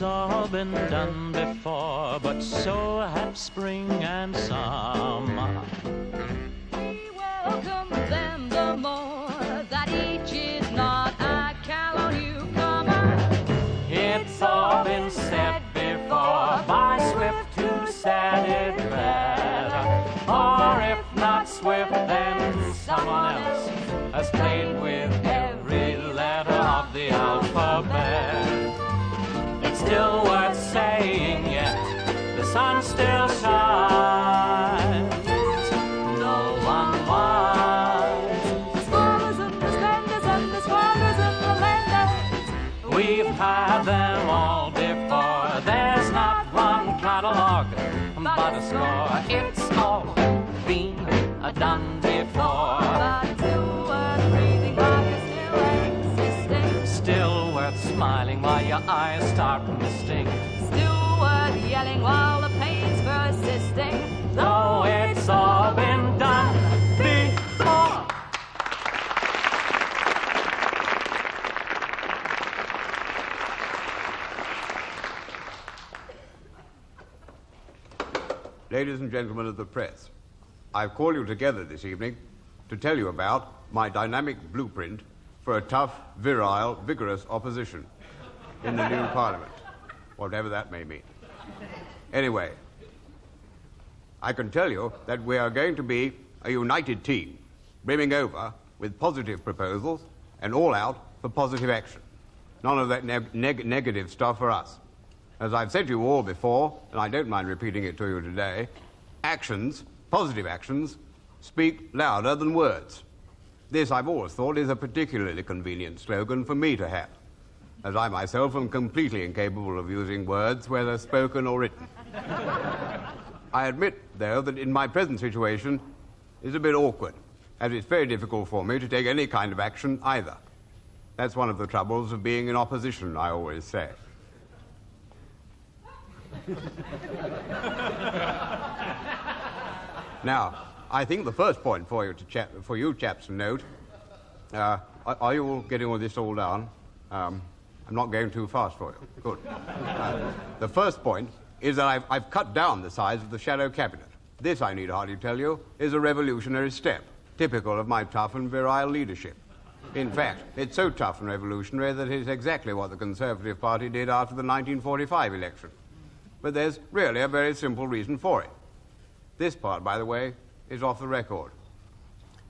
all been done before, but so have spring and summer. We welcome them the more that each is not a callow newcomer. It's all been said before by Swift who said it better. Or if not Swift, then someone else has played with every letter of the alphabet. It's still worth saying yet, the sun still shines. No one wants The squatters and the spenders and the squatters and the lenders. We've had them all before. There's not one catalogue but a score. It's all been done before. But still worth breathing while you're still existing. Still worth smiling while your eyes start misting. Still worth yelling while the pain's persisting. Though it's all been done before. Ladies and gentlemen of the press, I've called you together this evening to tell you about my dynamic blueprint for a tough, virile, vigorous opposition in the new Parliament, whatever that may mean. Anyway, I can tell you that we are going to be a united team, brimming over with positive proposals and all out for positive action. None of that negative stuff for us. As I've said to you all before, and I don't mind repeating it to you today, actions, positive actions, speak louder than words. This, I've always thought, is a particularly convenient slogan for me to have, as I myself am completely incapable of using words, whether spoken or written. I admit, though, that in my present situation it's a bit awkward, as it's very difficult for me to take any kind of action either. That's one of the troubles of being in opposition, I always say. Now, I think the first point for you chaps to note, are you all getting all this all down? I'm not going too fast for you. Good. The first point is that I've cut down the size of the shadow cabinet. This, I need hardly tell you, is a revolutionary step, typical of my tough and virile leadership. In fact, it's so tough and revolutionary that it's exactly what the Conservative Party did after the 1945 election. But there's really a very simple reason for it. This part, by the way, is off the record.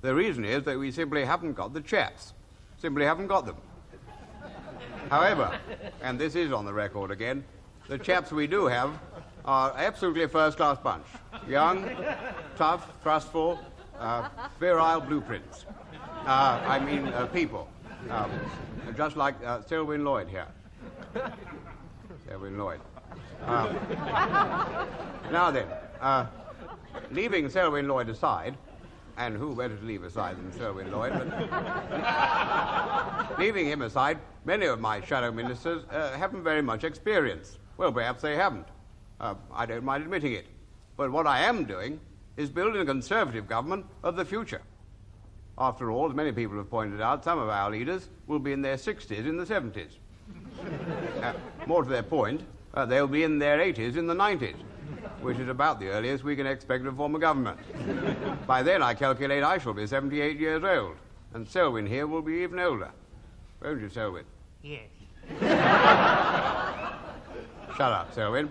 The reason is that we simply haven't got the chaps. Simply haven't got them. However, and this is on the record again, the chaps we do have are absolutely a first-class bunch. Young, tough, trustful, virile blueprints. People. Just like Selwyn Lloyd here. Selwyn Lloyd. Now then, leaving Selwyn Lloyd aside, and who better to leave aside than Selwyn Lloyd, but leaving him aside, many of my shadow ministers haven't very much experience. Well, perhaps they haven't. I don't mind admitting it. But what I am doing is building a Conservative government of the future. After all, as many people have pointed out, some of our leaders will be in their 60s in the 70s. More to their point, they'll be in their 80s in the 90s, which is about the earliest we can expect to form a government. By then, I calculate I shall be 78 years old, and Selwyn here will be even older. Won't you, Selwyn? Yes. Shut up, Selwyn.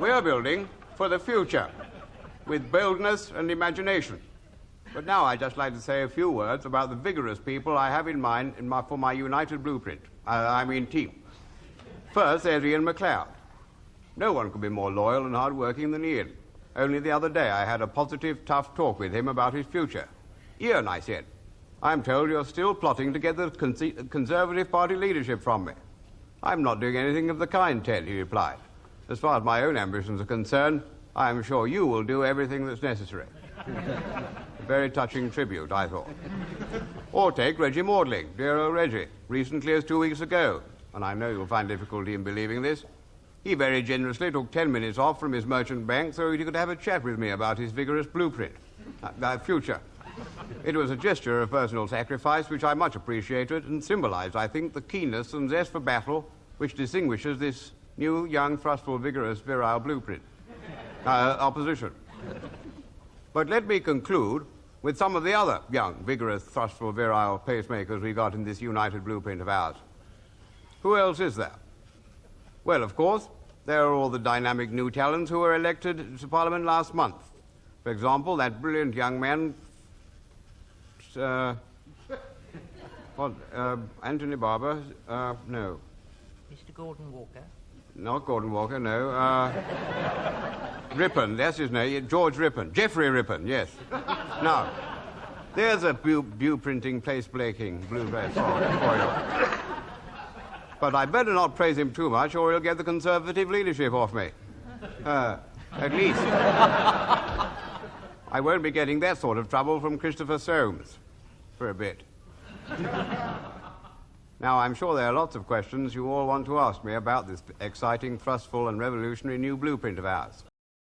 We are building for the future, with boldness and imagination. But now I'd just like to say a few words about the vigorous people I have in mind for my united blueprint. Team. First, there's Ian MacLeod. No one could be more loyal and hard-working than Ian. Only the other day I had a positive, tough talk with him about his future. Ian, I said, I'm told you're still plotting to get the Conservative Party leadership from me. I'm not doing anything of the kind, Ted, he replied. As far as my own ambitions are concerned, I am sure you will do everything that's necessary. A very touching tribute, I thought. Or take Reggie Maudling, dear old Reggie, recently as 2 weeks ago, and I know you'll find difficulty in believing this. He very generously took 10 minutes off from his merchant bank so he could have a chat with me about his vigorous blueprint, future. It was a gesture of personal sacrifice which I much appreciated and symbolized, I think, the keenness and zest for battle which distinguishes this new, young, thrustful, vigorous, virile blueprint. Opposition. But let me conclude with some of the other young, vigorous, thrustful, virile pacemakers we got in this united blueprint of ours. Who else is there? Well, of course, there are all the dynamic new talents who were elected to Parliament last month. For example, that brilliant young man, Anthony Barber, no. Mr. Gordon Walker? Not Gordon Walker, no. Ripon, that's his name. George Ripon. Geoffrey Ripon, yes. Now, there's a blueprinting, place-breaking blueprint for you. But I better not praise him too much, or he'll get the Conservative leadership off me. At least. I won't be getting that sort of trouble from Christopher Soames for a bit. Now, I'm sure there are lots of questions you all want to ask me about this exciting, thrustful, and revolutionary new blueprint of ours.